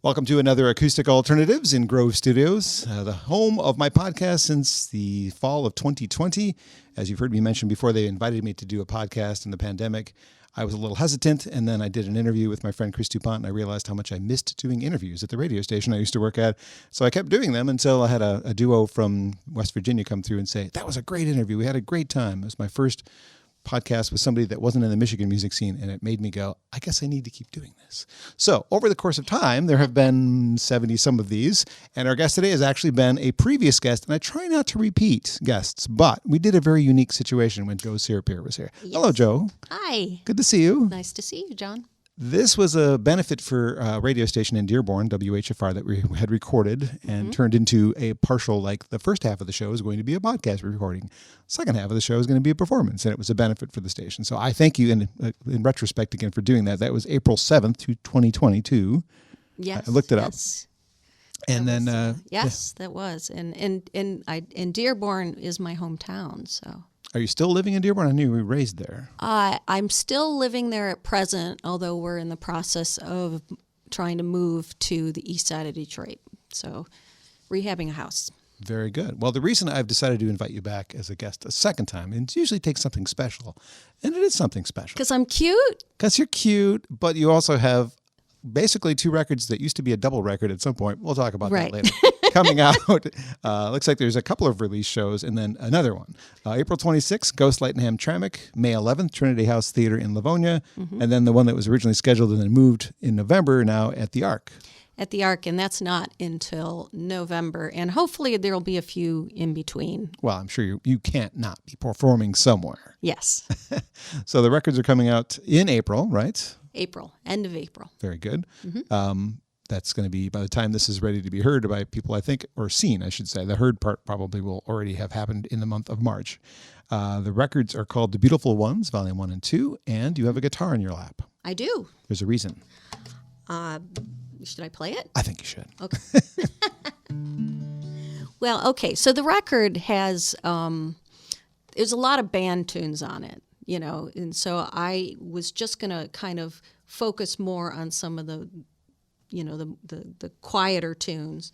Welcome to another Acoustic Alternatives in Grove Studios, the home of my podcast since the fall of 2020. As you've heard me mention before, they invited me to do a podcast in the pandemic. I was a little hesitant, and then I did an interview with my friend Chris Dupont, and I realized how much I missed doing interviews at the radio station I used to work at. So I kept doing them until I had a duo from West Virginia come through and say, that was a great interview. We had a great time. It was my first podcast with somebody that wasn't in the Michigan music scene, and it made me go, I guess I need to keep doing this. So over the course of time, there have been 70 some of these, and our guest today has actually been a previous guest, and I try not to repeat guests, but we did a very unique situation when Jo Serrapere was here. Yes. Hello, Jo. Hi. Good to see you. Nice to see you, John. This was a benefit for a radio station in Dearborn, WHFR, that we had recorded and turned into a partial, like the first half of the show is going to be a podcast recording. Second half of the show is going to be a performance, and it was a benefit for the station. So I thank you in retrospect again for doing that. That was April 7th, 2022. Yes. I looked it yes. up. And that then... was, yes, that was. And Dearborn is my hometown, so... Are you still living in Dearborn? I knew you were raised there. I'm still living there at present, although we're in the process of trying to move to the east side of Detroit. So, rehabbing a house. Very good. Well, the reason I've decided to invite you back as a guest a second time, and it usually takes something special, and it is something special. Because I'm cute? Because you're cute, but you also have basically two records that used to be a double record at some point. We'll talk about that later. Coming out. Looks like there's a couple of release shows and then another one. April 26th, Ghost Light and Hamtramck. May 11th, Trinity House Theater in Livonia. And then the one that was originally scheduled and then moved in November, now at the Arc. At the Arc, and that's not until November. And hopefully there will be a few in between. Well, I'm sure you can't not be performing somewhere. Yes. So the records are coming out in April, right? April, end of April. Very good. That's going to be, by the time this is ready to be heard by people, I think, or seen, I should say. The heard part probably will already have happened in the month of March. The records are called The Beautiful Ones, Volume 1 and 2, and you have a guitar in your lap. I do. There's a reason. Should I play it? I think you should. Okay. Well, okay, so the record has, there's a lot of band tunes on it, you know, and so I was just going to kind of focus more on some of the, you know, the quieter tunes.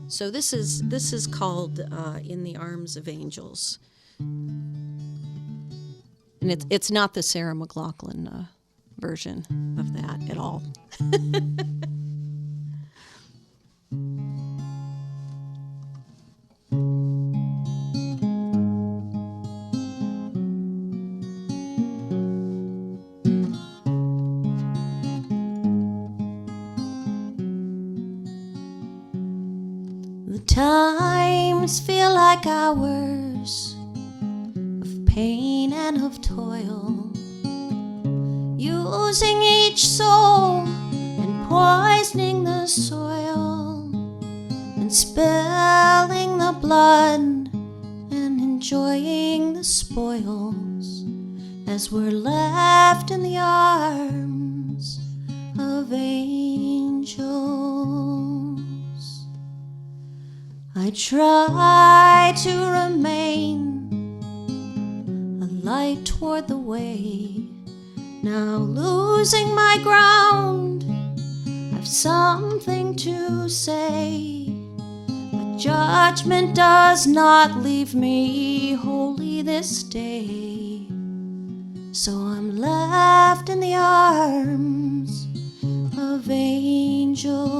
So this is called In the Arms of Angels. And it's not the Sarah McLachlan version of that at all. Times feel like hours of pain and of toil, using each soul and poisoning the soil, and spilling the blood and enjoying the spoils, as we're left in the arms of angels. I try to remain a light toward the way, now losing my ground. I've something to say, but judgment does not leave me wholly this day. So I'm left in the arms of angels.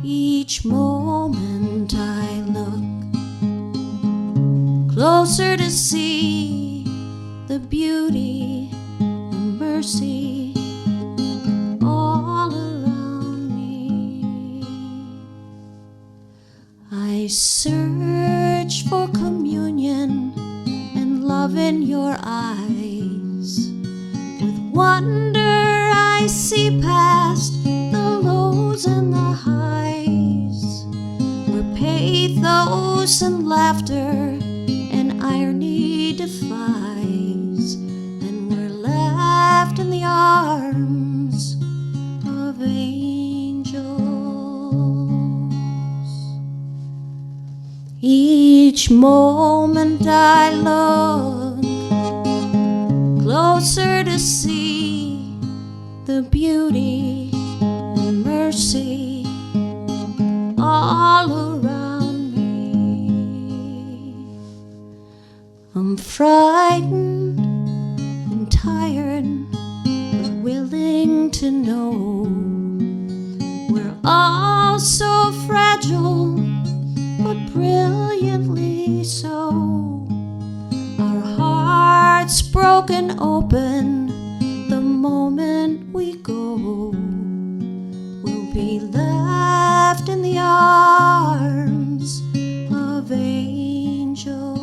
Each moment I look closer to see the beauty and mercy all around me. I search for communion and love in your eyes. With wonder I see past the lows and the highs, where pathos and laughter and irony defies, and we're left in the arms of angels. Each moment I look closer to see the beauty and mercy all around me. I'm frightened and tired, but willing to know we're all so fragile, but brilliantly so. Our hearts broken open the moment we go. We'll be left in the arms of angels.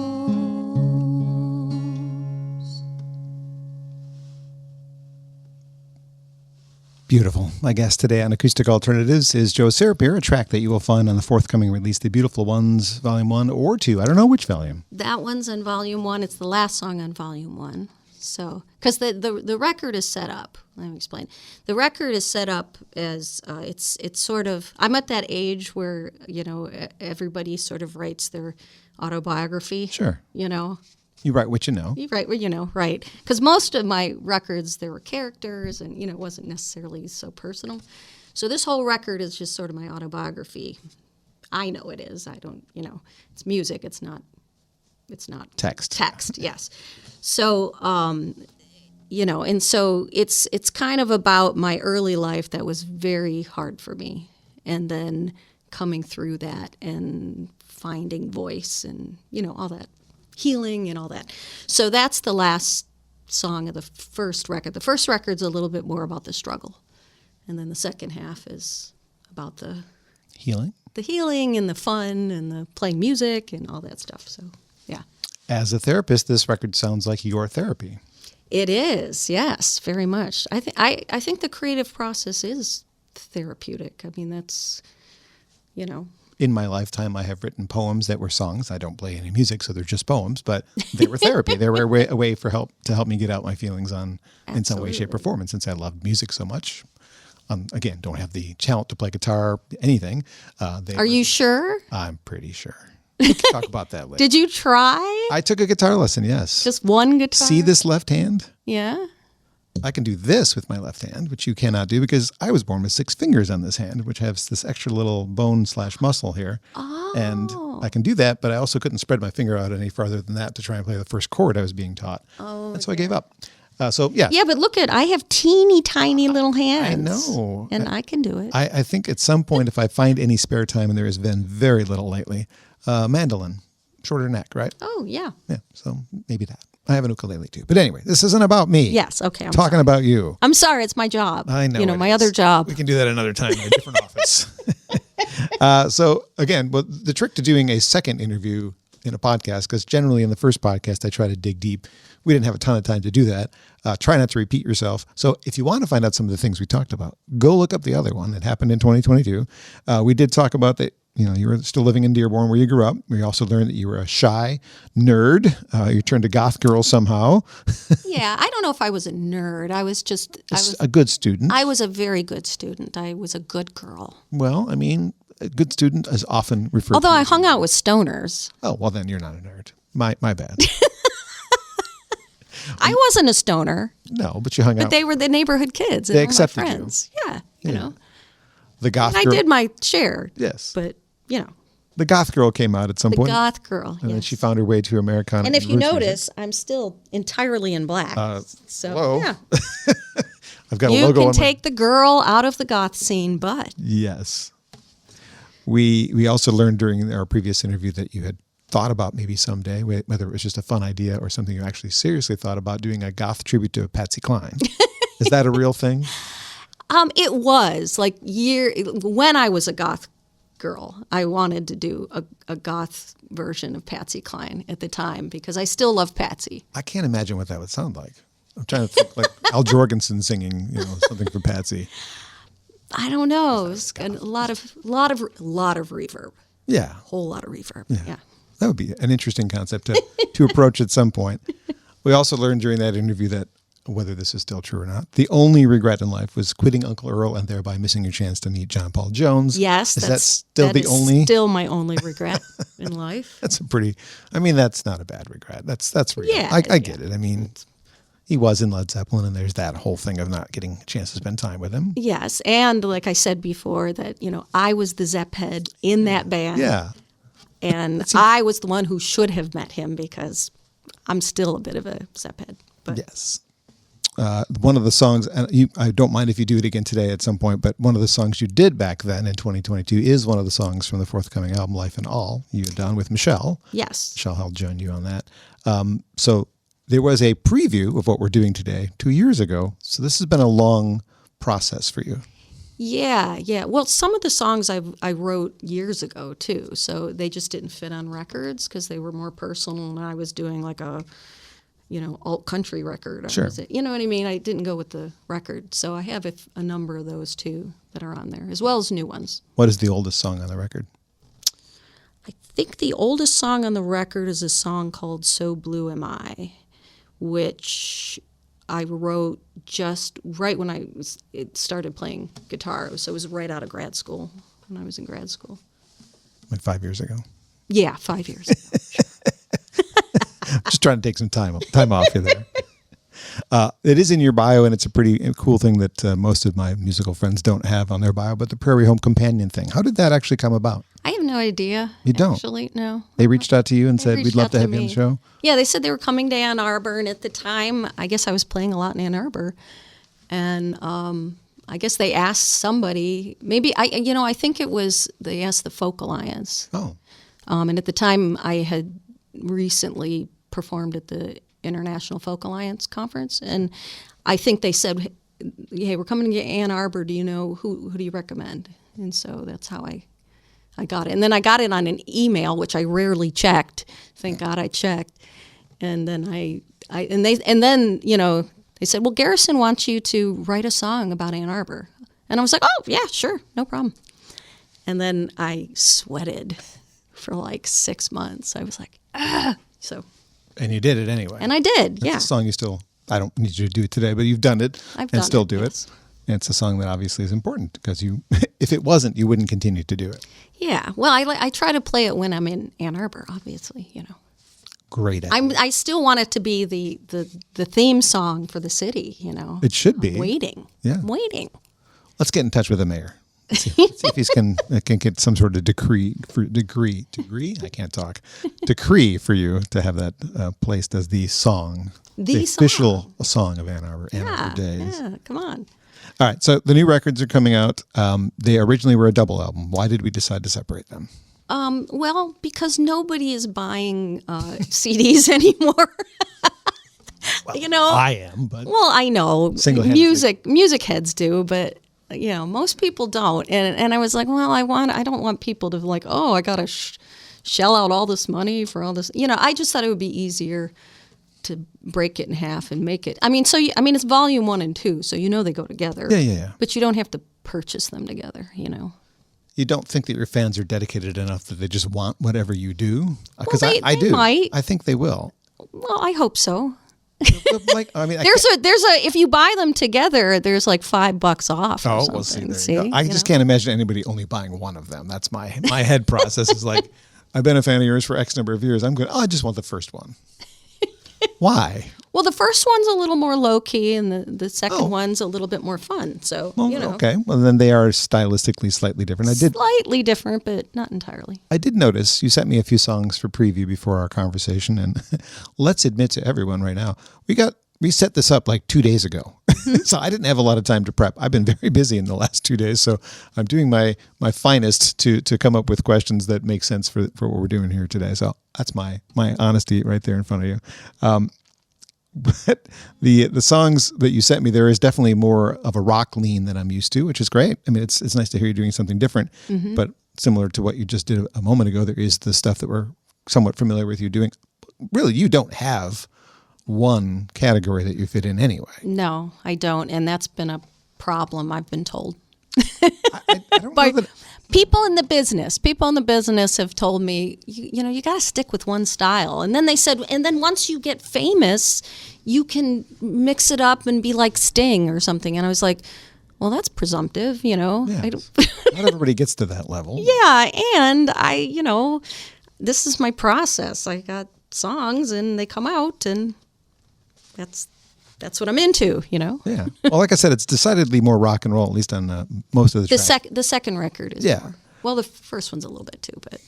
Beautiful. My guest today on Acoustic Alternatives is Jo Serrapere, a track that you will find on the forthcoming release, The Beautiful Ones, Volume 1 or 2. I don't know which volume. That one's on Volume 1. It's the last song on Volume 1. So, because the record is set up. Let me explain. The record is set up as it's sort of. I'm at that age where everybody sort of writes their autobiography. Sure. You write what you know. You write what you know, right? Because most of my records there were characters, and it wasn't necessarily so personal. So this whole record is just sort of my autobiography. I know it is. I don't. It's music. It's not Text. Text, yes. So, and so it's kind of about my early life that was very hard for me, and then coming through that and finding voice and all that healing and all that. So that's the last song of the first record. The first record's a little bit more about the struggle, and then the second half is about the healing and the fun and the playing music and all that stuff. So. Yeah. As a therapist, this record sounds like your therapy. It is, yes, very much. I think the creative process is therapeutic. I mean, that's, In my lifetime, I have written poems that were songs. I don't play any music, so they're just poems, but they were therapy. They were a way to help me get out my feelings in some way, shape, or form. And since I love music so much, again, don't have the talent to play guitar, anything. Are you sure? I'm pretty sure. We can talk about that later. Did you try? I took a guitar lesson, yes. Just one guitar? See this left hand? Yeah. I can do this with my left hand, which you cannot do because I was born with 6 fingers on this hand, which has this extra little bone/muscle here. Oh. And I can do that, but I also couldn't spread my finger out any farther than that to try and play the first chord I was being taught. Oh. And so I gave up. Yeah. Yeah, but look I have teeny tiny little hands. I know. And I can do it. I think at some point, if I find any spare time, and there has been very little lately, mandolin, shorter neck, right? Oh, yeah. Yeah, so maybe that. I have an ukulele too. But anyway, this isn't about me. Yes, okay. I'm talking about you. I'm sorry, it's my job. I know. My other job. We can do that another time in a different office. So again, the trick to doing a second interview in a podcast, because generally in the first podcast, I try to dig deep. We didn't have a ton of time to do that. Try not to repeat yourself. So if you want to find out some of the things we talked about, go look up the other one that happened in 2022. We did talk about that. You were still living in Dearborn where you grew up. We also learned that you were a shy nerd. You turned a goth girl somehow. Yeah, I don't know if I was a nerd. I was a good student. I was a very good student. I was a good girl. Well, I mean, a good student is often referred to. Although I hung out with stoners. Oh, well, then you're not a nerd. My bad. I wasn't a stoner. No, but you hung out. But they were the neighborhood kids. And They all my accepted friends. you. Yeah, The goth and girl. I did my share. Yes. But, The goth girl came out at some the point. goth girl. And then yes. she found her way to Americana. And if you roots music. notice, I'm still entirely in black. So, hello. yeah. I've got a You logo can on take the girl out of the goth scene, but. Yes. We also learned during our previous interview that you had thought about maybe someday, whether it was just a fun idea or something you actually seriously thought about, doing a goth tribute to Patsy Cline. Is that a real thing? It was when I was a goth girl, I wanted to do a goth version of Patsy Cline at the time because I still love Patsy. I can't imagine what that would sound like. I'm trying to think like Al Jorgensen singing, something for Patsy. I don't know. It's a lot of reverb. Yeah. Whole lot of reverb. Yeah. That would be an interesting concept to approach at some point. We also learned during that interview that, whether this is still true or not, the only regret in life was quitting Uncle Earl and thereby missing your chance to meet John Paul Jones. Yes. Is that still my only regret in life. That's that's not a bad regret. That's real. Yeah. I get it. I mean, he was in Led Zeppelin, and there's that whole thing of not getting a chance to spend time with him. Yes, and like I said before, that I was the Zepp head in that band. Yeah. And I was the one who should have met him because I'm still a bit of a Zepp head. But Yes. One of the songs, and I don't mind if you do it again today at some point, but one of the songs you did back then in 2022 is one of the songs from the forthcoming album, Life and All, you had done with Michelle. Yes. Michelle Held joined you on that. So there was a preview of what we're doing today 2 years ago. So this has been a long process for you. Yeah. Well, some of the songs I wrote years ago too, so they just didn't fit on records because they were more personal, and I was doing like a, alt country record. Sure. You know what I mean? I didn't go with the record, so I have a number of those too that are on there, as well as new ones. What is the oldest song on the record? I think the oldest song on the record is a song called "So Blue Am I," which I wrote just right when it started playing guitar. So it was right out of grad school, when I was in grad school. Like 5 years ago. Yeah, 5 years ago. Just trying to take some time off you there. It is in your bio, and it's a pretty cool thing that most of my musical friends don't have on their bio, but the Prairie Home Companion thing. How did that actually come about? I have no idea. You don't? Actually, no. They reached out to you and They said, we'd reached love out to have you on me. the show? Yeah, they said they were coming to Ann Arbor, and at the time, I guess I was playing a lot in Ann Arbor. And I guess they asked somebody, maybe, I think they asked the Folk Alliance. Oh. And at the time, I had recently performed at the International Folk Alliance Conference, and I think they said, hey, we're coming to Ann Arbor. Do you know who do you recommend? And so that's how I got it. And then I got it on an email, which I rarely checked. Thank God I checked. And then they said, well, Garrison wants you to write a song about Ann Arbor. And I was like, oh, yeah, sure, no problem. And then I sweated for like 6 months. I was like, so. And you did it anyway. And I did, That's yeah. a song you still, I don't need you to do it today, but you've done it and still do yes. it. And it's a song that obviously is important because if it wasn't, you wouldn't continue to do it. Yeah, well, I try to play it when I'm in Ann Arbor, obviously, Great. I still want it to be the theme song for the city, It should be. I'm waiting. Yeah. I'm waiting. Let's get in touch with the mayor. Let's see if he can get some sort of decree. I can't talk. Decree for you to have that placed as the song, the official song of Ann Arbor Days. Yeah, come on. All right, so the new records are coming out. They originally were a double album. Why did we decide to separate them? Well, because nobody is buying CDs anymore. I am, but Well, I know Single-handedly. music heads do, but most people don't. And I was like, well, I don't want people to like, oh, I gotta shell out all this money for all this. I just thought it would be easier to break it in half and make it. It's volume 1 and 2, so they go together. Yeah. But you don't have to purchase them together. You don't think that your fans are dedicated enough that they just want whatever you do? Because Well, I they do. might. I think they will. Well, I hope so. There's If you buy them together, there's like $5 off. Or we'll something. see. I just can't imagine anybody only buying one of them. That's my head process is like, I've been a fan of yours for X number of years. I'm going, I just want the first one. Why? Well, the first one's a little more low key, and the second one's a little bit more fun. So Okay. Well, then they are stylistically slightly different. Slightly different, but not entirely. I did notice you sent me a few songs for preview before our conversation, and let's admit to everyone right now, we set this up like 2 days ago. So I didn't have a lot of time to prep. I've been very busy in the last 2 days, so I'm doing my finest to come up with questions that make sense for what we're doing here today. So that's my honesty right there in front of you. But the songs that you sent me, there is definitely more of a rock lean than I'm used to, which is great. I mean, it's nice to hear you doing something different, but similar to what you just did a moment ago, there is the stuff that we're somewhat familiar with you doing. Really, you don't have one category that you fit in anyway. No, I don't, and that's been a problem, I've been told. I don't know that. People in the business have told me, you got to stick with one style. And then they said, and then once you get famous, you can mix it up and be like Sting or something. And I was like, well, that's presumptive, Yeah, not everybody gets to that level. Yeah, and this is my process. I got songs and they come out, and that's that's what I'm into, Yeah. Well, like I said, it's decidedly more rock and roll, at least on most of the tracks. The second record is more. Well, the first one's a little bit too, but.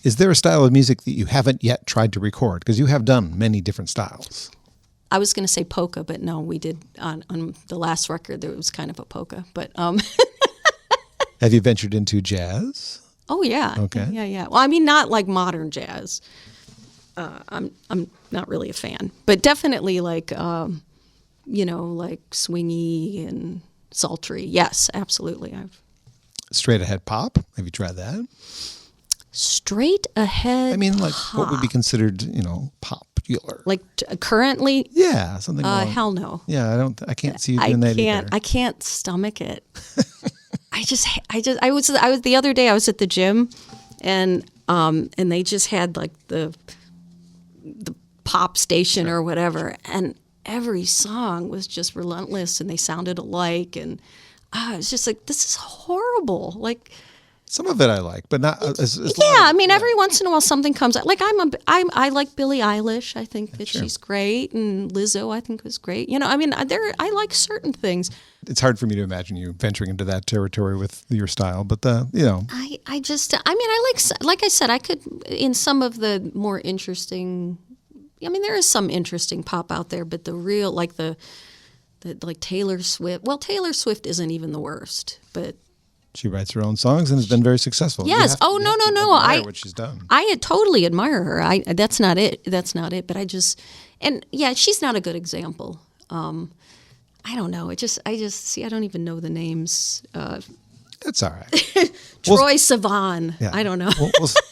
Is there a style of music that you haven't yet tried to record? Because you have done many different styles. I was going to say polka, but no, we did on the last record. There was kind of a polka, but. Have you ventured into jazz? Oh yeah. Okay. Yeah. Well, I mean, not like modern jazz. I'm not really a fan, but definitely like like swingy and sultry. Yes, absolutely. Straight ahead pop. Have you tried that? Straight ahead. I mean, like pop. what would be considered, popular? Like currently? Yeah, something. Hell no. Yeah, I can't see you doing that either. I can't stomach it. I was the other day I was at the gym, and they just had like the pop station or whatever, and every song was just relentless, and they sounded alike, and it's just like, this is horrible. Like. Some of it I like, but not as every once in a while something comes out. Like I like Billie Eilish. I think that she's great, and Lizzo I think was great. I like certain things. It's hard for me to imagine you venturing into that territory with your style, but I like I said, I could in some of the more interesting. There is some interesting pop out there, but the real like the like Taylor Swift. Well, Taylor Swift isn't even the worst, but. She writes her own songs and has been very successful. Yes. No. What she's done. I totally admire her. That's not it. But I just, and yeah, she's not a good example. I don't know. I just see. I don't even know the names. That's all right. Troye Sivan. Yeah. I don't know.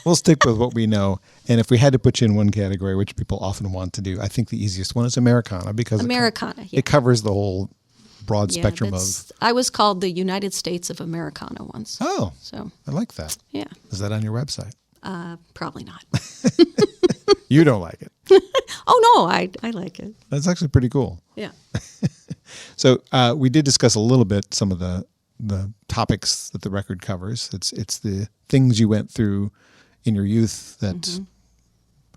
We'll stick with what we know. And if we had to put you in one category, which people often want to do, I think the easiest one is Americana, because it covers the whole broad spectrum of. I was called the United States of Americana once. Oh, so I like that. Yeah. Is that on your website? Probably not. You don't like it? Oh no, I like it. That's actually pretty cool. Yeah. So we did discuss a little bit some of the topics that the record covers. It's the things you went through in your youth that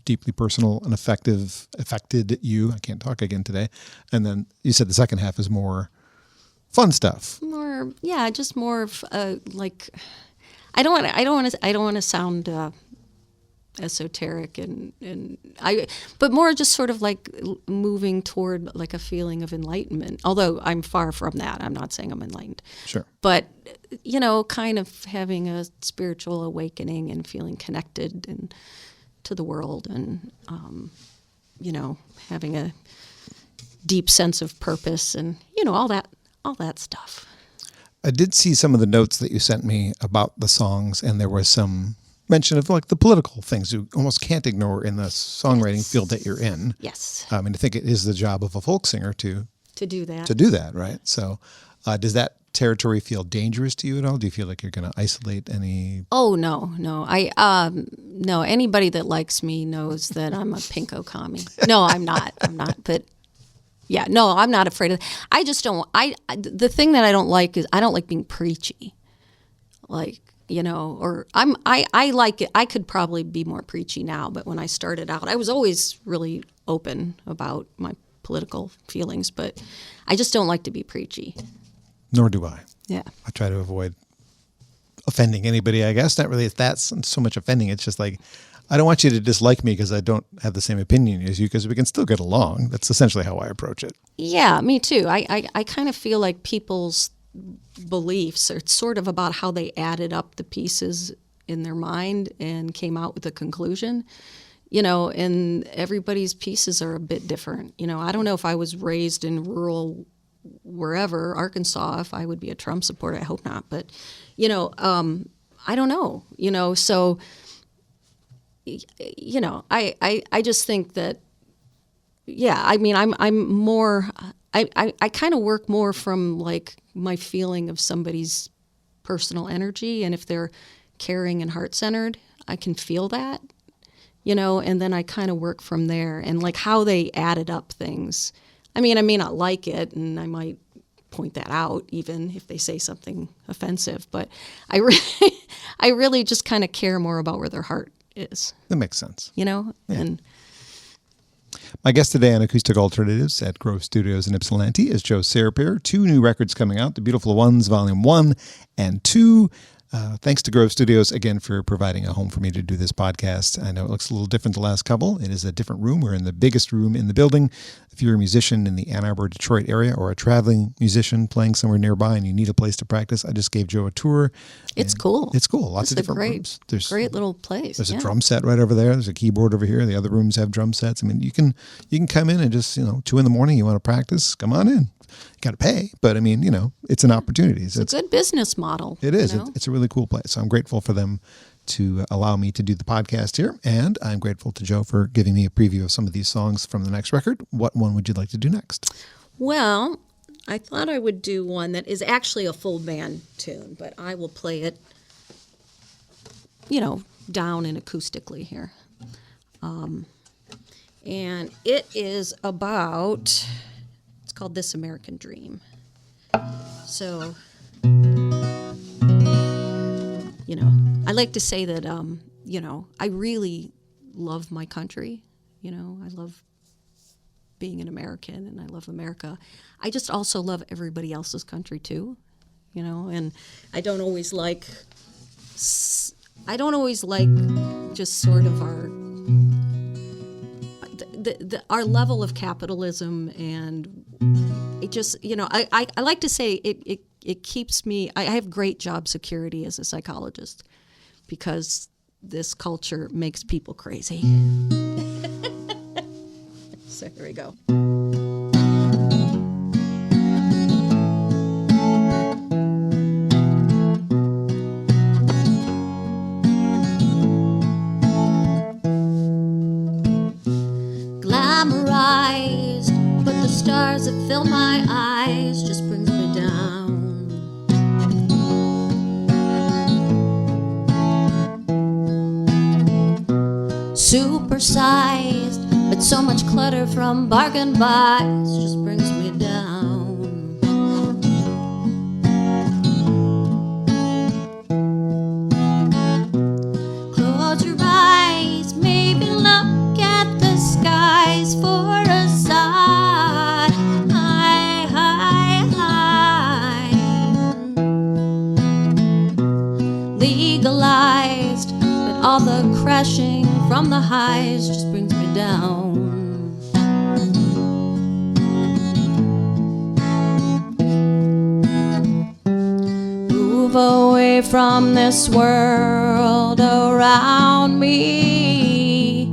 deeply personal and affected you. I can't talk again today. And then you said the second half is more fun stuff. Just more of like. I don't want to sound esoteric but more just sort of like moving toward like a feeling of enlightenment. Although I'm far from that. I'm not saying I'm enlightened. Sure. But kind of having a spiritual awakening and feeling connected to the world, and having a deep sense of purpose, and all that stuff. I did see some of the notes that you sent me about the songs, and there was some mention of like the political things you almost can't ignore in the songwriting field that you're in. Yes. I think it is the job of a folk singer to do that. To do that, right? So does that territory feel dangerous to you at all? Do you feel like you're going to isolate any? Oh, no. No, anybody that likes me knows that I'm a pinko commie. No, I'm not. But yeah, no, I'm not afraid of. I just don't. The thing that I don't like is I don't like being preachy. Like, or I like it. I could probably be more preachy now, but when I started out, I was always really open about my political feelings, but I just don't like to be preachy. Nor do I. Yeah. I try to avoid offending anybody, I guess. Not really that's so much offending. It's just like, I don't want you to dislike me because I don't have the same opinion as you, because we can still get along. That's essentially how I approach it. Yeah, me too. I kind of feel like people's beliefs are sort of about how they added up the pieces in their mind and came out with a conclusion. And everybody's pieces are a bit different. I don't know if I was raised in rural wherever, Arkansas, if I would be a Trump supporter. I hope not. But, I don't know, so, I just think that, yeah, I'm more, I kind of work more from like my feeling of somebody's personal energy. And if they're caring and heart-centered, I can feel that. And then I kind of work from there, and like how they added up things. I may not like it, and I might point that out even if they say something offensive, but I really just kind of care more about where their heart is. That makes sense. Yeah. My guest today on Acoustic Alternatives at Grove Studios in Ypsilanti is Jo Serrapere. 2 new records coming out, The Beautiful Ones, Volume 1 and 2. Thanks to Grove Studios again for providing a home for me to do this podcast. I know it looks a little different the last couple. It is a different room. We're in the biggest room in the building. If you're a musician in the Ann Arbor, Detroit area, or a traveling musician playing somewhere nearby and you need a place to practice, I just gave Jo a tour. It's cool. It's cool. Lots of different rooms. There's great little place. There's a drum set right over there. There's a keyboard over here. The other rooms have drum sets. I mean, you can come in and just 2 a.m. you want to practice, come on in. You got to pay, but I mean, it's an opportunity. It's a good business model. It is. It's a really cool place. So I'm grateful for them to allow me to do the podcast here. And I'm grateful to Jo for giving me a preview of some of these songs from the next record. What one would you like to do next? Well, I thought I would do one that is actually a full band tune, but I will play it, down and acoustically here. And it is about... called This American Dream. So, I like to say that, I really love my country. I love being an American and I love America. I just also love everybody else's country too, and I don't always like just sort of our level of capitalism, and it just, I like to say it keeps me, I have great job security as a psychologist because this culture makes people crazy. So here we go. Glamorized, but the stars that fill my eyes just brings me down. Supersized, but so much clutter from bargain buys just brings me down. Close your eyes, maybe look at the skies for a sigh. High, high, high. Legalized, but all the crashing from the highs just brings me down. Move away from this world around me.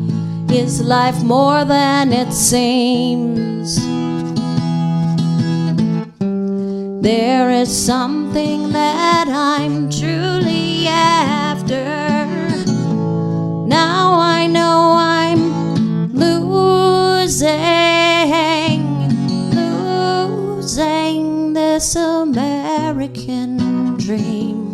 Is life more than it seems? There is something that I'm truly after. Now I know I'm losing this American dream.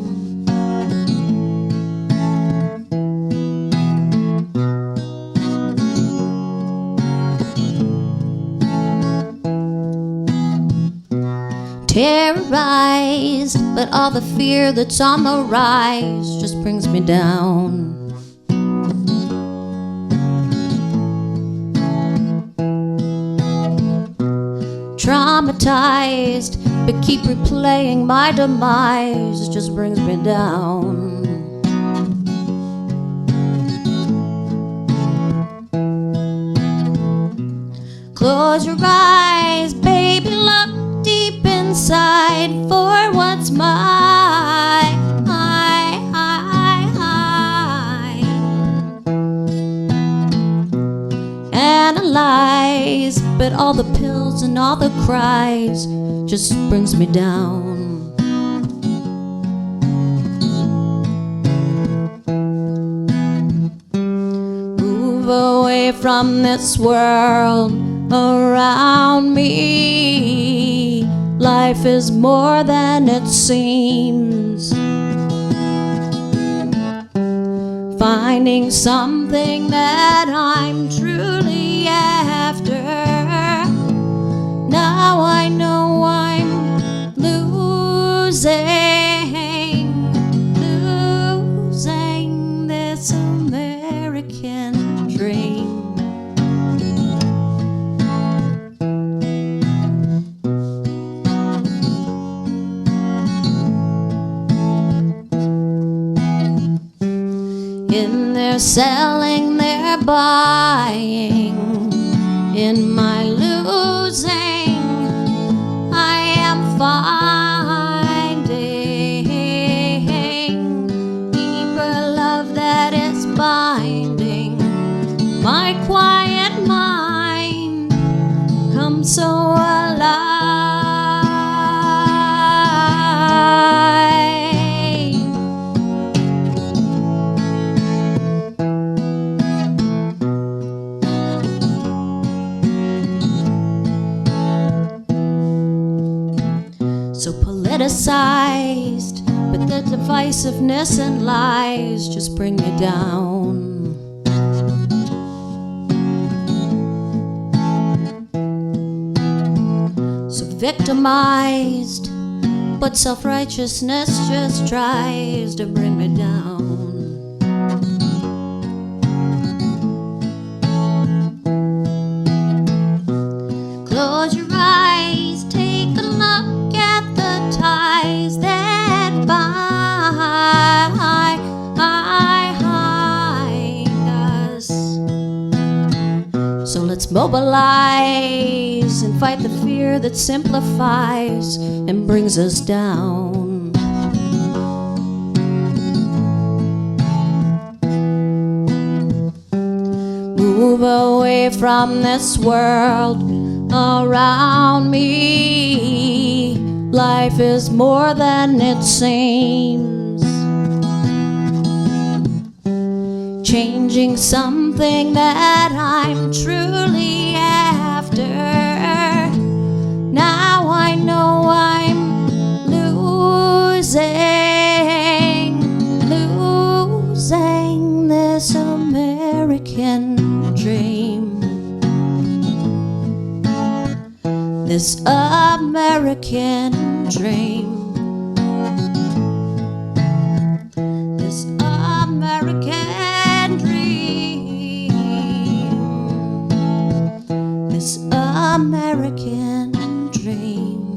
Terrorized, but all the fear that's on the rise just brings me down. Traumatized, but keep replaying my demise just brings me down. Close your eyes, baby, look deep inside for what's mine. Analyze, but all the pills and all the cries just brings me down. Move away from this world around me. Life is more than it seems. Finding something that I'm truly after. Now I know I'm losing this American dream. In their selling, they're buying. In my losing, I am finding deeper love that is binding. My quiet mind comes so alive. So politicized, but the divisiveness and lies just bring me down. So victimized, but self-righteousness just tries to bring me down. Close your eyes, take a look at the ties that bind us. So let's mobilize and fight the fear that simplifies and brings us down. Move away from this world around me. Life is more than it seems. Changing something that I'm truly after. Now I know I'm losing this American dream. This American dream. This American dream. This American dream.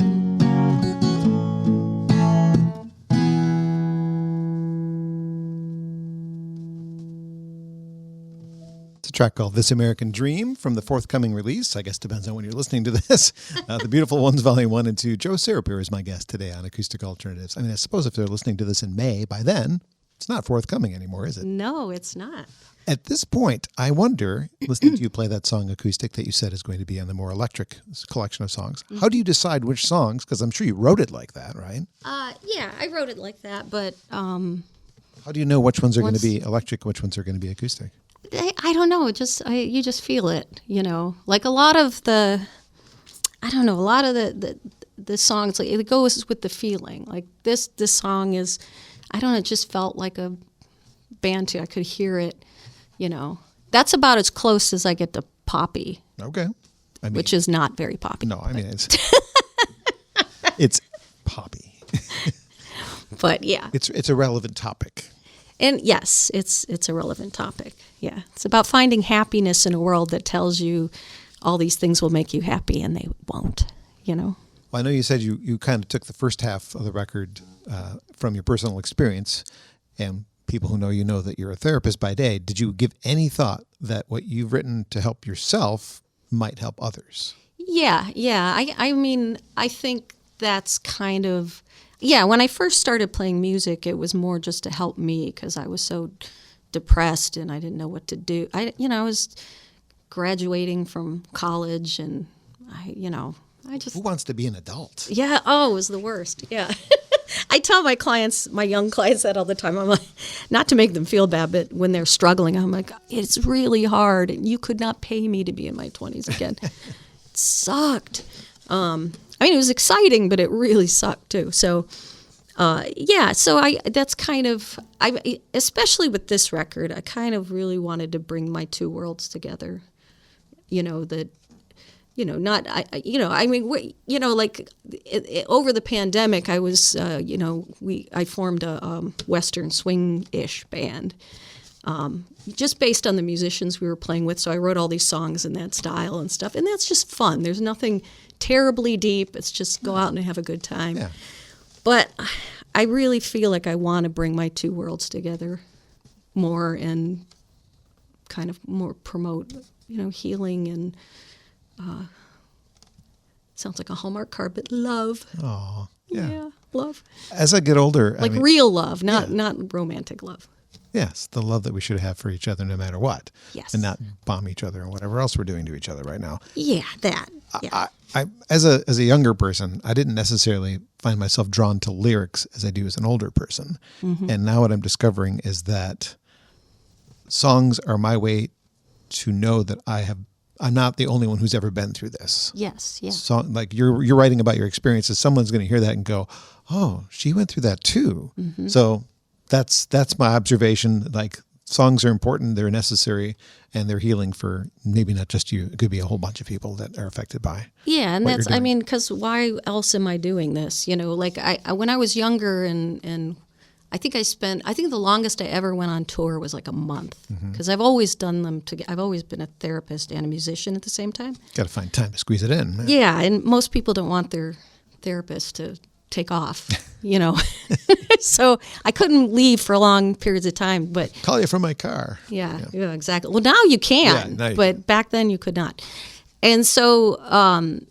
It's a track called This American Dream from the forthcoming release. I guess depends on when you're listening to this. The Beautiful Ones, Volume 1 and 2. Jo Serrapere is my guest today on Acoustic Alternatives. I mean, I suppose if they're listening to this in May, by then, it's not forthcoming anymore, is it? No, it's not. At this point, I wonder, listening to you play that song Acoustic that you said is going to be on the more electric collection of songs, how do you decide which songs? Because I'm sure you wrote it like that, right? Yeah, I wrote it like that, but How do you know which ones are going to be electric, which ones are going to be acoustic? I don't know. You just feel it, you know. Like a lot of the songs, like it goes with the feeling. Like this song is, I don't know, it just felt like a band tune. I could hear it, you know. That's about as close as I get to poppy. Okay. I mean, which is not very poppy. No, I mean, it's poppy. But yeah. It's a relevant topic. And yes, it's a relevant topic. Yeah. It's about finding happiness in a world that tells you all these things will make you happy and they won't, you know. Well, I know you said you kind of took the first half of the record from your personal experience, and people who know you know that you're a therapist by day. Did you give any thought that what you've written to help yourself might help others? Yeah. I mean, I think that's kind of, yeah, when I first started playing music, it was more just to help me because I was so depressed and I didn't know what to do. I was graduating from college and I just... Who wants to be an adult? Yeah, it was the worst, yeah. I tell my clients, my young clients that all the time. I'm like, not to make them feel bad, but when they're struggling, I'm like, it's really hard. And you could not pay me to be in my 20s again. It sucked. I mean, it was exciting, but it really sucked too. So, that's kind of, especially with this record, I kind of really wanted to bring my two worlds together. Over the pandemic, I was, I formed a Western swing-ish band, just based on the musicians we were playing with. So I wrote all these songs in that style and stuff, and that's just fun. There's nothing terribly deep. It's just go out and have a good time. Yeah. But I really feel like I want to bring my two worlds together. more and kind of more promote, healing and sounds like a Hallmark card, but love. Oh, yeah. Love. As I get older, Like real love, not romantic love. Yes, the love that we should have for each other no matter what. Yes. And not bomb each other and whatever else we're doing to each other right now. Yeah, that. Yeah. I as a younger person, I didn't necessarily find myself drawn to lyrics as I do as an older person. Mm-hmm. And now what I'm discovering is that songs are my way to know that I'm not the only one who's ever been through this. Yes, yeah. Song, like you're writing about your experiences. Someone's going to hear that and go, "Oh, she went through that too." Mm-hmm. So that's my observation. Like songs are important, they're necessary, and they're healing for maybe not just you. It could be a whole bunch of people that are affected by. Yeah, and what that's you're doing. because why else am I doing this? Like I when I was younger and I think the longest I ever went on tour was like a month because I've always done them I've always been a therapist and a musician at the same time. Got to find time to squeeze it in. Yeah, and most people don't want their therapist to take off, So I couldn't leave for long periods of time, but Call you from my car. yeah, exactly. Well, now you can, Yeah, now you but back then you could not. And so, and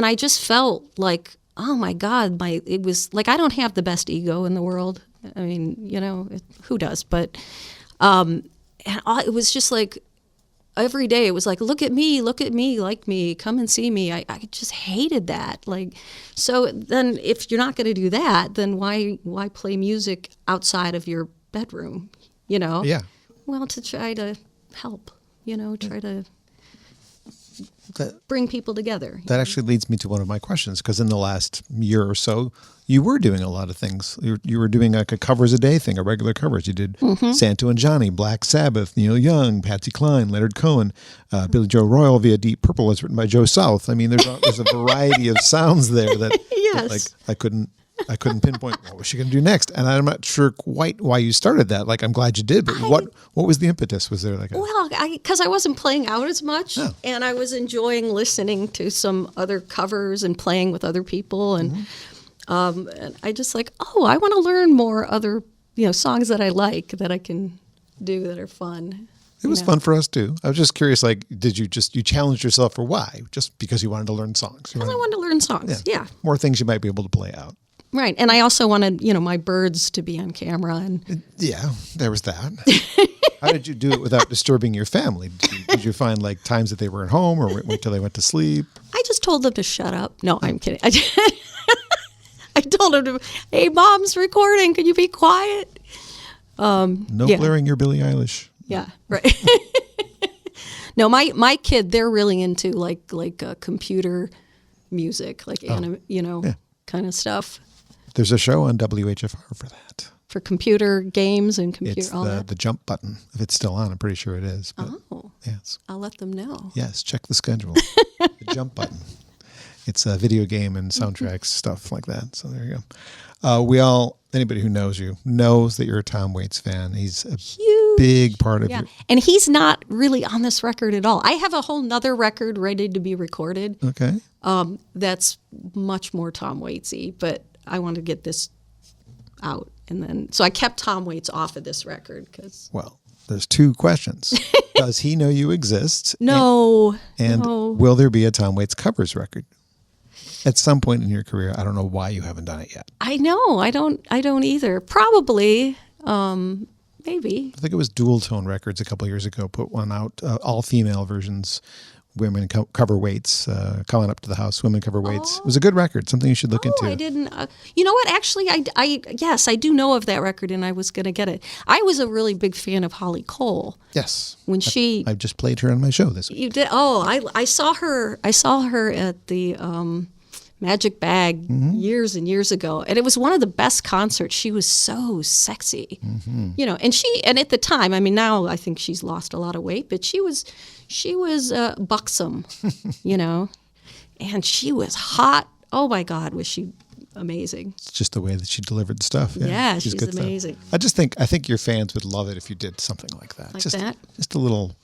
I just felt like, oh my God, it was like I don't have the best ego in the world. I mean, who does? But it was just like every day it was like, look at me, like me, come and see me. I just hated that. Like, so then if you're not going to do that, then why play music outside of your bedroom? Yeah. Well, to try to help. Try to That, bring people together. that actually leads me to one of my questions, because in the last year or so, you were doing a lot of things. You were doing like a covers a day thing, a regular covers. You did Santo and Johnny, Black Sabbath, Neil Young, Patsy Cline, Leonard Cohen, Billy Joe Royal via Deep Purple, as written by Joe South. I mean, there's a variety of sounds there that, Yes. that like I couldn't pinpoint what was she going to do next, and I'm not sure quite why you started that. Like, I'm glad you did, but what was the impetus? Was there like a Well, because I wasn't playing out as much, and I was enjoying listening to some other covers and playing with other people, and I just like, I want to learn more other songs that I like that I can do that are fun. It was fun for us too. I was just curious, like, did you challenge yourself for why? Just because you wanted to learn songs? Because I wanted to learn songs, yeah. More things you might be able to play out. Right, and I also wanted, my birds to be on camera. And Yeah, there was that. How did you do it without disturbing your family? Did you find like times that they were at home, or wait till they went to sleep? I just told them to shut up. No, I'm kidding. I told them hey, Mom's recording. Can you be quiet? No blaring your Billie Eilish. Yeah, right. No, my kid, they're really into like computer music, like kind of stuff. There's a show on WHFR for that. For computer games and computer It's all that. the jump button. If it's still on, I'm pretty sure it is. But yes. I'll let them know. Yes, check the schedule. The jump button. It's a video game and soundtracks, stuff like that. So there you go. Anybody who knows you knows that you're a Tom Waits fan. He's a Huge. big part of Yeah, your... and he's not really on this record at all. I have a whole nother record ready to be recorded. Okay. That's much more Tom Waitsy, but I want to get this out, and then so I kept Tom Waits off of this record because. Well, there's two questions. Does he know you exist? No. And no. will there be a Tom Waits covers record? At some point in your career, I don't know why you haven't done it yet. I know. I don't either. Probably. Maybe. I think it was Dual Tone Records a couple of years ago put one out, all female versions, women cover Waits, Calling Up to the House, women cover Waits. It was a good record, something you should look into. I didn't. You know what? Actually, yes, I do know of that record, and I was going to get it. I was a really big fan of Holly Cole. Yes. When I've just played her on my show this week. You did? Oh, I saw her. I saw her at the Magic Bag years and years ago, and it was one of the best concerts. She was so sexy, and at the time, I mean, now I think she's lost a lot of weight, but she was buxom, and she was hot. Oh my God, was she amazing? It's just the way that she delivered the stuff. Yeah, she's good amazing. Stuff. I think your fans would love it if you did something like that. Like that? Just a little,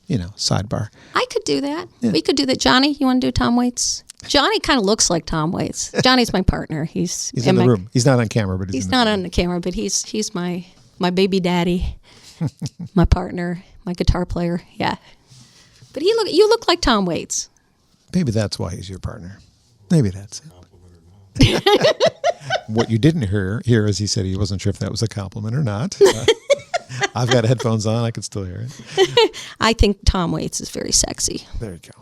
sidebar. I could do that. Yeah. We could do that. Johnny, you want to do Tom Waits? Johnny kind of looks like Tom Waits. Johnny's my partner. He's in the room. He's not on camera, but he's not on the camera, but he's my my baby daddy, my partner, my guitar player. Yeah. But you look like Tom Waits. Maybe that's why he's your partner. Maybe that's it. What you didn't hear is he said he wasn't sure if that was a compliment or not. I've got headphones on. I could still hear it. I think Tom Waits is very sexy. There you go.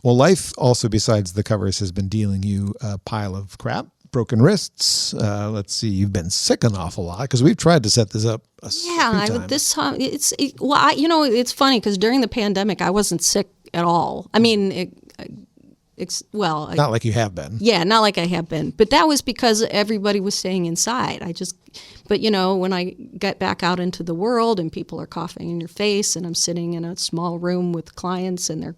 Well, life also, besides the covers, has been dealing you a pile of crap. Broken wrists. Let's see. You've been sick an awful lot because we've tried to set this up. This time it's funny because during the pandemic I wasn't sick at all. I mean, not like you have been. Yeah, not like I have been. But that was because everybody was staying inside. But when I get back out into the world and people are coughing in your face and I'm sitting in a small room with clients and they're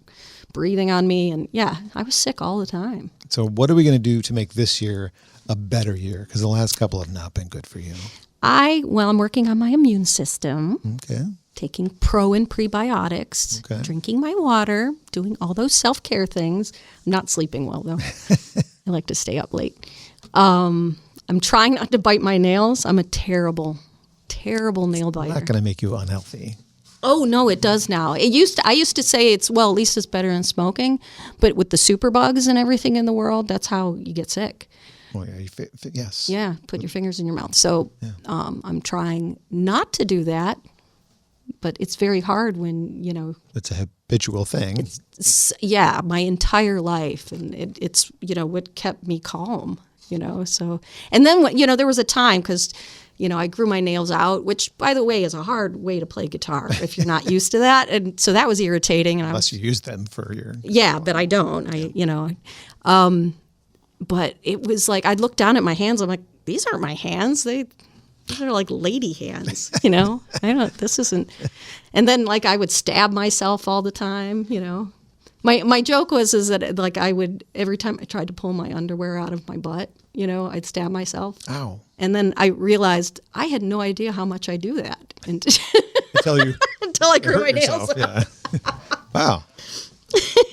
breathing on me, and I was sick all the time. So what are we going to do to make this year a better year? Because the last couple have not been good for you. I'm working on my immune system. Okay. Taking pro and prebiotics, drinking my water, doing all those self-care things. I'm not sleeping well, though. I like to stay up late. I'm trying not to bite my nails. I'm a terrible, terrible nail biter. Not going to make you unhealthy. Oh, no, it does now. I used to say at least it's better than smoking. But with the superbugs and everything in the world, that's how you get sick. Well, yeah, yes. Yeah, put your fingers in your mouth. So I'm trying not to do that. But it's very hard when, It's a habitual thing. My entire life. And it's what kept me calm, So, and then, there was a time because, I grew my nails out, which, by the way, is a hard way to play guitar if you're not used to that. And so that was irritating. And Unless you use them for your... Yeah, but I don't. But it was like, I'd look down at my hands. I'm like, these aren't my hands. These are like lady hands, this isn't. And then I would stab myself all the time, My joke is that I would, every time I tried to pull my underwear out of my butt, I'd stab myself. Ow. And then I realized I had no idea how much I do that. Until I grew my nails out. Yeah. Wow.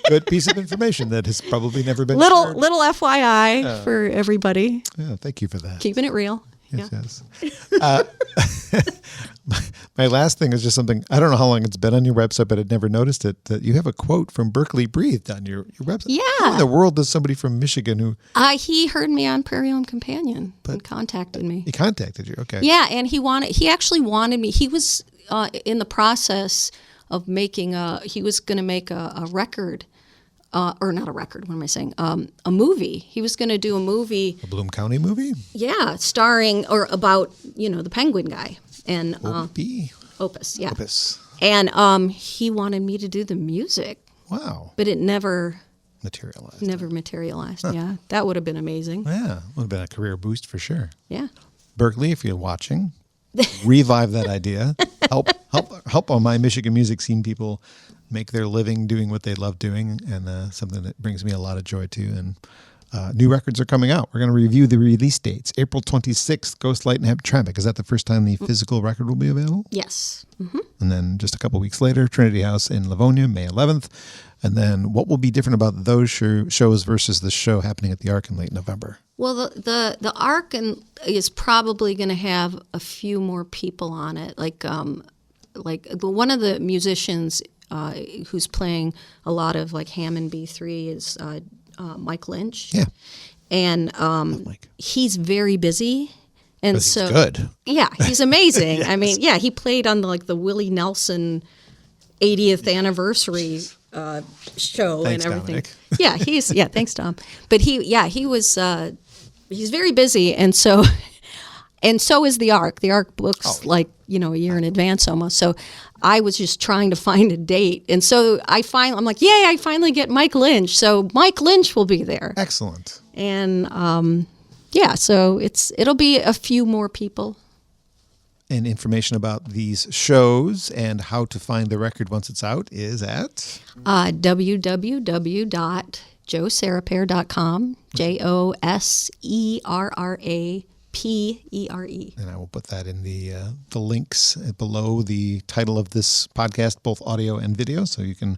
Good piece of information that has probably never been Little FYI for everybody. Yeah, thank you for that. Keeping it real. Yes. My last thing is just something, I don't know how long it's been on your website, but I'd never noticed it, that you have a quote from Berkeley Breathed on your website. Yeah. How in the world does somebody from Michigan who... He heard me on Prairie Home Companion and contacted me. He contacted you, okay. Yeah, and he actually wanted me. He was in the process of he was going to make a record. Or not a record, what am I saying? A movie. He was going to do a movie. A Bloom County movie? Yeah, starring or about, the penguin guy. And Opus, yeah. Opus. And he wanted me to do the music. Wow. But it never materialized. Yeah. That would have been amazing. Yeah, would have been a career boost for sure. Yeah. Berkeley, if you're watching, revive that idea. Help on my Michigan music scene people make their living doing what they love doing, and something that brings me a lot of joy too. And new records are coming out. We're going to review the release dates. April 26th, Ghostlight and Hamtramck. Is that the first time the physical record will be available? Yes. Mm-hmm. And then just a couple weeks later, Trinity House in Livonia, May 11th. And then what will be different about those shows versus the show happening at the Ark in late November? Well, the Ark is probably going to have a few more people on it. Like one of the musicians who's playing a lot of Hammond B3 is Mike Lynch. Yeah. And he's very busy. And but so he's good. Yeah, he's amazing. Yes. I mean, yeah, he played on the Willie Nelson 80th anniversary show. Thanks, and everything. Dominic. Yeah, thanks, Tom. But he was he's very busy, and so is the Ark. The Ark books a year in advance almost. So I was just trying to find a date, and so I'm like, yay! I finally get Mike Lynch. So Mike Lynch will be there. Excellent. And so it'll be a few more people. And information about these shows and how to find the record once it's out is at www.joserrapere.com. JOSERRAPERE. And I will put that in the links below the title of this podcast, both audio and video. So you can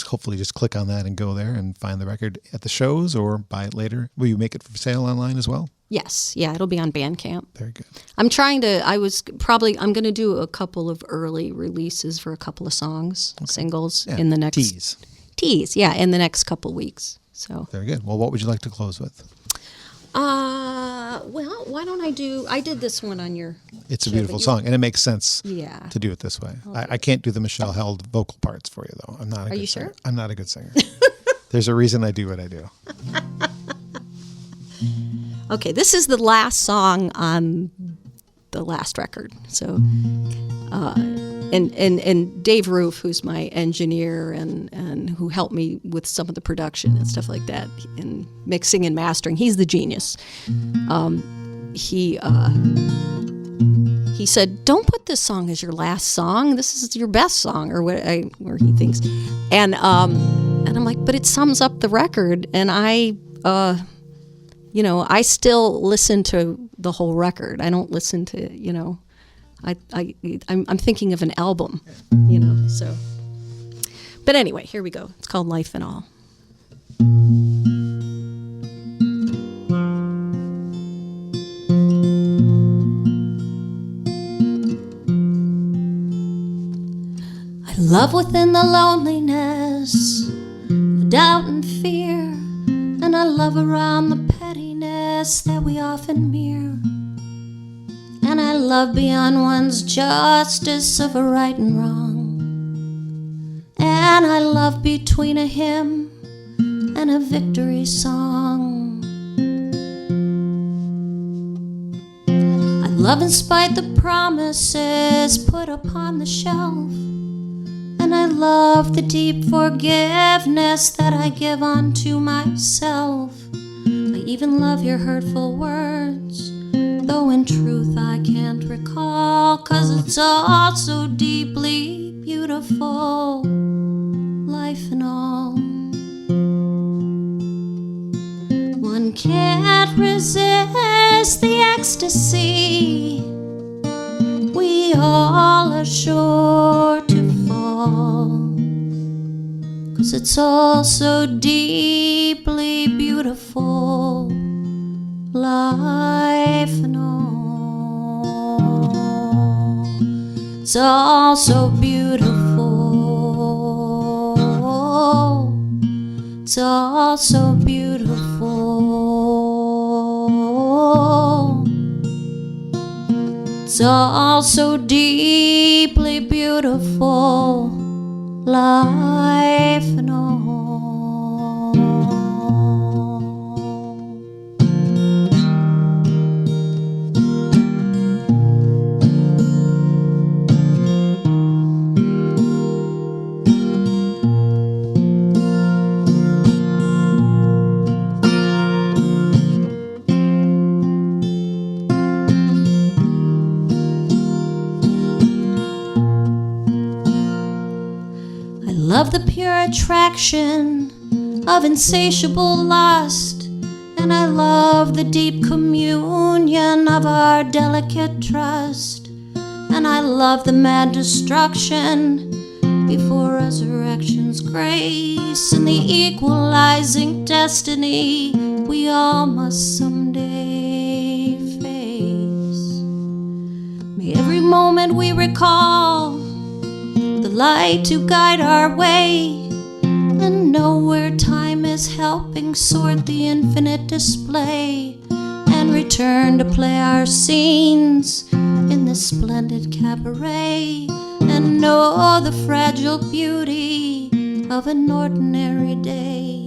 hopefully just click on that and go there and find the record at the shows or buy it later. Will you make it for sale online as well? Yes, yeah, it'll be on Bandcamp. Very good. I'm going to do a couple of early releases for a couple of songs, singles Yeah. in the next in the next couple weeks. So Very good. Well, what would you like to close with? well, why don't I did this one on your It's a show, beautiful but song, and it makes sense Yeah. to do it this way. I can't do the Michelle Held vocal parts for you, though. I'm not a Are good you singer. sure? I'm not a good singer. There's a reason I do what I do. Okay, this is the last song on the last record. So, and Dave Roof, who's my engineer and who helped me with some of the production and stuff like that, and mixing and mastering, he's the genius. He said, "Don't put this song as your last song. This is your best song," or where he thinks, and I'm like, but it sums up the record, and I still listen to the whole record. I don't listen to, I'm thinking of an album, so. But anyway, here we go. It's called Life and All. I love within the loneliness, the doubt and fear, and I love around the pettiness that we often mirror. And I love beyond one's justice of a right and wrong. And I love between a hymn and a victory song. I love in spite the promises put upon the shelf. And I love the deep forgiveness that I give unto myself. I even love your hurtful words, though in truth I can't recall, 'cause it's all so deeply beautiful, life and all. One can't resist the ecstasy. We all are sure to fall, 'cause it's all so deeply beautiful, life and all. It's all so beautiful. It's all so beautiful. It's all so deeply beautiful, life and all. Love the pure attraction of insatiable lust, and I love the deep communion of our delicate trust, and I love the mad destruction before resurrection's grace, and the equalizing destiny we all must someday face. May every moment we recall the light to guide our way, and know where time is helping sort the infinite display, and return to play our scenes in this splendid cabaret, and know the fragile beauty of an ordinary day.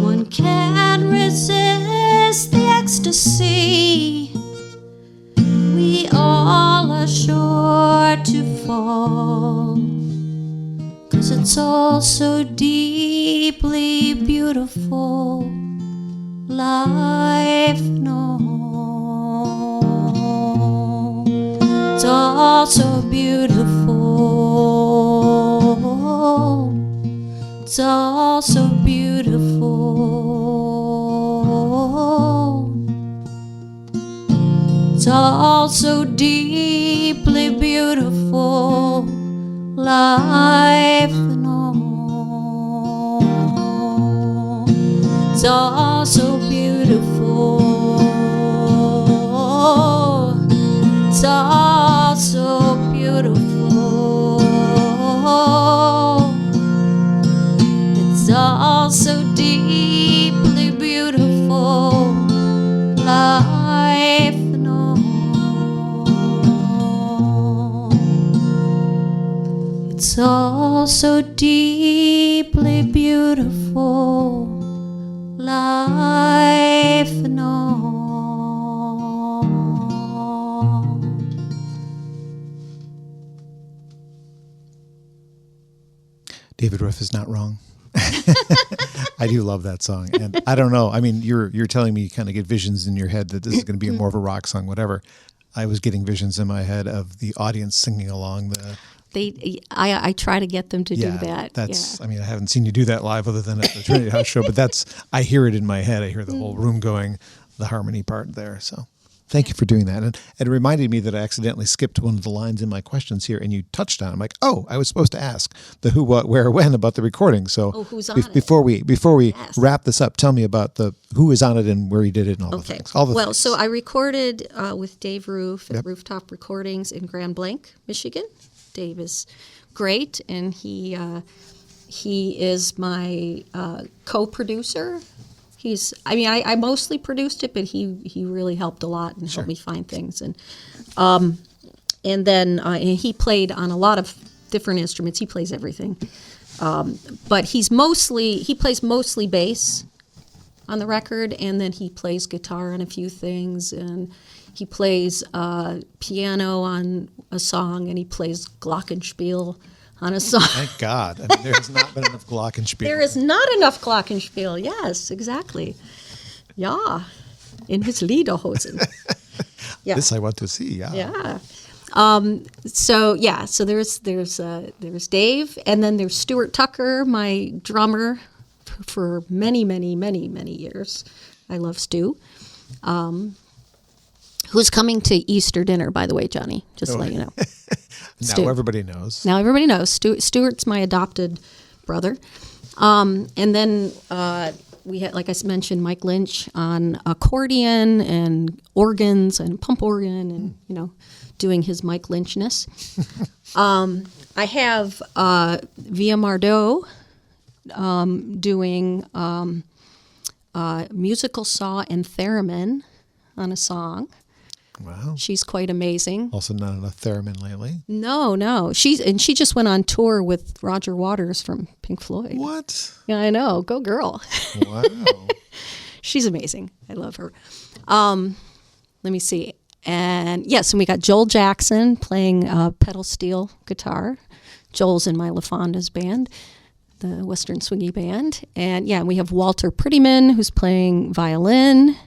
One can't resist the ecstasy. We all are sure to fall, 'cause it's all so deeply beautiful, life and all. It's all so beautiful. It's all so beautiful. It's all so deeply beautiful, life and all. It's all so beautiful. It's all so beautiful. It's all so deeply beautiful. Life and all. It's all so deeply beautiful. Life and all. David Ruff is not wrong. I do love that song. And I don't know. I mean, you're telling me you kind of get visions in your head that this is going to be more of a rock song, whatever. I was getting visions in my head of the audience singing along I try to get them to do that. That's, I mean, I haven't seen you do that live other than at the Trinity House show, but I hear it in my head. I hear the whole room going, the harmony part there. So thank you for doing that. And it reminded me that I accidentally skipped one of the lines in my questions here, and you touched on it. I'm like, oh, I was supposed to ask the who, what, where, when about the recording. So who's on it? Before we wrap this up, tell me about the who is on it and where you did it and all the things. Well, so I recorded with Dave Roof at Rooftop Recordings in Grand Blanc, Michigan. Dave is great, and he is my co-producer. I mostly produced it, but he really helped a lot and helped me find things. And then he played on a lot of different instruments. He plays everything, but he plays mostly bass on the record, and then he plays guitar on a few things, and he plays piano on a song, and he plays glockenspiel on a song. Thank God. I mean, there has not been enough glockenspiel. There is not enough glockenspiel. Yes, exactly. Yeah, in his Lederhosen. Yeah. This I want to see. Yeah. Yeah. So there's Dave, and then there's Stuart Tucker, my drummer for many, many, many, many years. I love Stu. Who's coming to Easter dinner, by the way, Johnny? Just to let you know. Now everybody knows. Now everybody knows. Stuart's my adopted brother. And then we had, like I mentioned, Mike Lynch on accordion and organs and pump organ and, doing his Mike Lynchness. I have Via Mardot doing musical saw and theremin on a song. Wow. She's quite amazing. Also not enough theremin lately. No. She just went on tour with Roger Waters from Pink Floyd. What? Yeah, I know. Go girl. Wow. She's amazing. I love her. Let me see. And yes, and we got Joel Jackson playing pedal steel guitar. Joel's in my LaFonda's band, the Western Swingy Band. And yeah, we have Walter Prettyman, who's playing violin.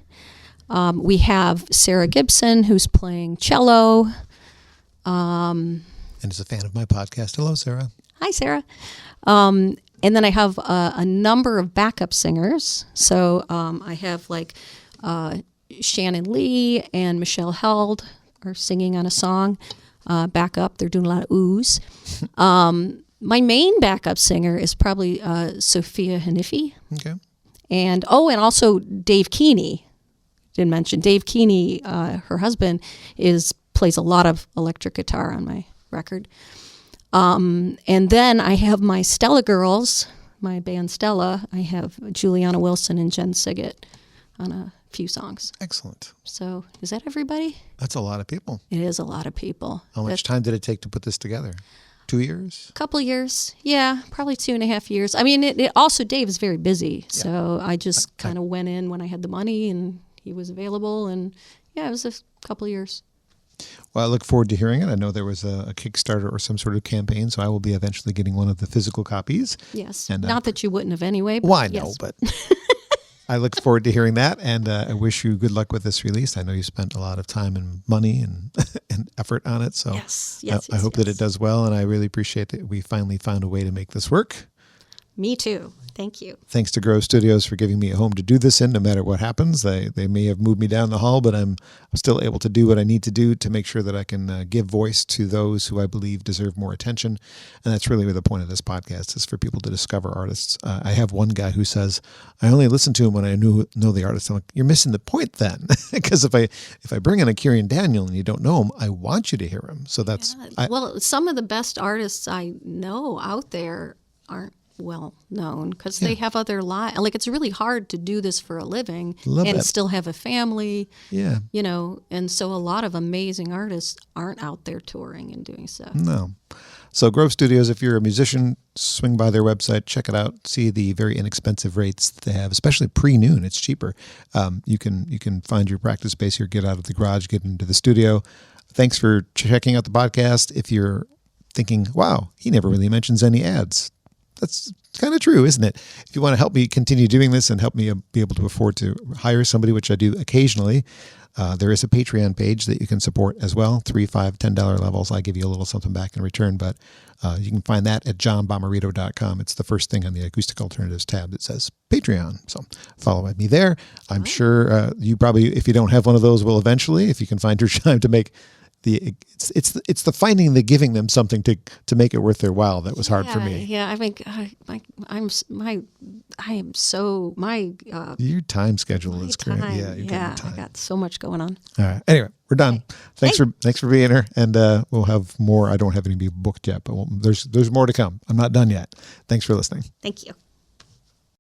We have Sarah Gibson, who's playing cello. And is a fan of my podcast. Hello, Sarah. Hi, Sarah. And then I have a number of backup singers. So I have Shannon Lee and Michelle Held are singing on a song. Backup, they're doing a lot of oohs. My main backup singer is probably Sophia Hanifi. Okay. And also Dave Keeney. Didn't mention Dave Keeney, her husband, plays a lot of electric guitar on my record. And then I have my Stella girls, my band Stella. I have Juliana Wilson and Jen Siggett on a few songs. Excellent. So is that everybody? That's a lot of people. It is a lot of people. How much time did it take to put this together? 2 years? A couple of years. Yeah, probably 2.5 years. I mean, it also, Dave is very busy. So I just kind of went in when I had the money and he was available. And yeah, it was a couple of years. Well, I look forward to hearing it. I know there was a Kickstarter or some sort of campaign, so I will be eventually getting one of the physical copies. Yes. And, not that you wouldn't have anyway. But well, I know, but I look forward to hearing that, and I wish you good luck with this release. I know you spent a lot of time and money and effort on it, so I hope that it does well, and I really appreciate that we finally found a way to make this work. Me too. Thank you. Thanks to Grove Studios for giving me a home to do this in, no matter what happens. They may have moved me down the hall, but I'm still able to do what I need to do to make sure that I can give voice to those who I believe deserve more attention. And that's really the point of this podcast, is for people to discover artists. I have one guy who says, I only listen to him when I know the artist. I'm like, you're missing the point then. Because if I bring in a Kieran Daniel and you don't know him, I want you to hear him. So that's... Yeah. Well, some of the best artists I know out there aren't well known because they have other lives. Like, it's really hard to do this for a living and still have a family. Yeah. You know, and so a lot of amazing artists aren't out there touring and doing stuff. No. So Grove Studios, if you're a musician, swing by their website, check it out, see the very inexpensive rates they have, especially pre-noon. It's cheaper. You can find your practice space here, get out of the garage, get into the studio. Thanks for checking out the podcast. If you're thinking, wow, he never really mentions any ads, that's kind of true, isn't it? If you want to help me continue doing this and help me be able to afford to hire somebody, which I do occasionally, there is a Patreon page that you can support as well. $3, $5, $10 levels. I give you a little something back in return, but you can find that at johnbommarito.com. It's the first thing on the Acoustic Alternatives tab that says Patreon. So follow me there. I'm sure you probably, if you don't have one of those, will eventually, if you can find your time to make it's the finding the giving them something to make it worth their while that was hard for me. Yeah, I think your time schedule is great. Yeah, I got so much going on. All right. Anyway, we're done. Thanks for being here, and we'll have more. I don't have any booked yet, but there's more to come. I'm not done yet. Thanks for listening. Thank you.